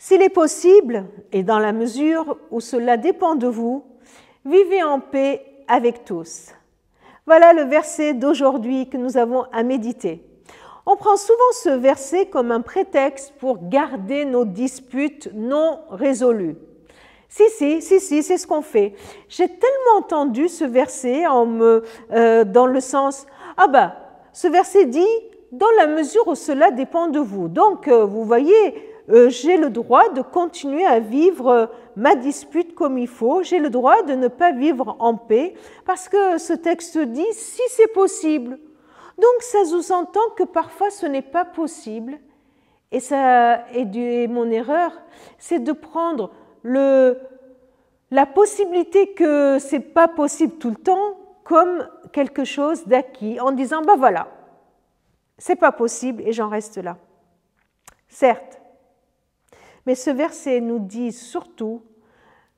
S'il est possible, et dans la mesure où cela dépend de vous, vivez en paix avec tous. Voilà le verset d'aujourd'hui que nous avons à méditer. On prend souvent ce verset comme un prétexte pour garder nos disputes non résolues. Si, c'est ce qu'on fait. J'ai tellement entendu ce verset dans le sens « Ah ben, ce verset dit « dans la mesure où cela dépend de vous ». Donc, vous voyez, j'ai le droit de continuer à vivre ma dispute comme il faut. J'ai le droit de ne pas vivre en paix parce que ce texte dit « si c'est possible ». Donc, ça sous-entend que parfois ce n'est pas possible. Et mon erreur, c'est de prendre la possibilité que ce n'est pas possible tout le temps comme quelque chose d'acquis, en disant, ben voilà, c'est pas possible et j'en reste là. Certes, mais ce verset nous dit surtout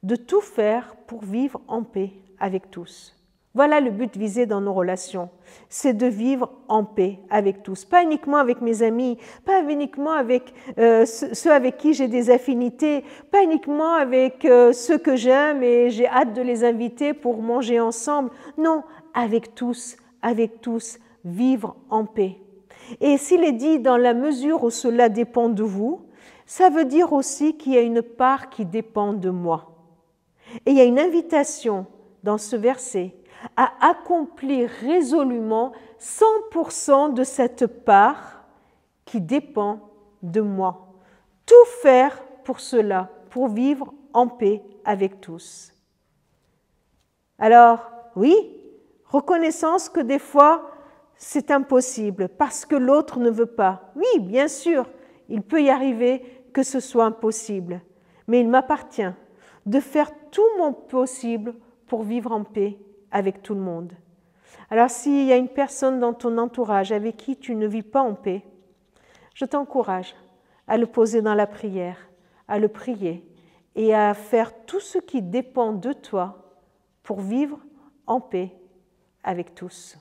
de tout faire pour vivre en paix avec tous. Voilà le but visé dans nos relations, c'est de vivre en paix avec tous, pas uniquement avec mes amis, pas uniquement avec ceux avec qui j'ai des affinités, pas uniquement avec ceux que j'aime et j'ai hâte de les inviter pour manger ensemble. Non, avec tous, vivre en paix. Et s'il est dit dans la mesure où cela dépend de vous, ça veut dire aussi qu'il y a une part qui dépend de moi. Et il y a une invitation dans ce verset à accomplir résolument 100% de cette part qui dépend de moi. Tout faire pour cela, pour vivre en paix avec tous. Alors, oui, reconnaissance que des fois, c'est impossible parce que l'autre ne veut pas. Oui, bien sûr, il peut y arriver que ce soit impossible, mais il m'appartient de faire tout mon possible pour vivre en paix avec tout le monde. Alors s'il y a une personne dans ton entourage avec qui tu ne vis pas en paix, je t'encourage à le poser dans la prière, à le prier et à faire tout ce qui dépend de toi pour vivre en paix avec tous.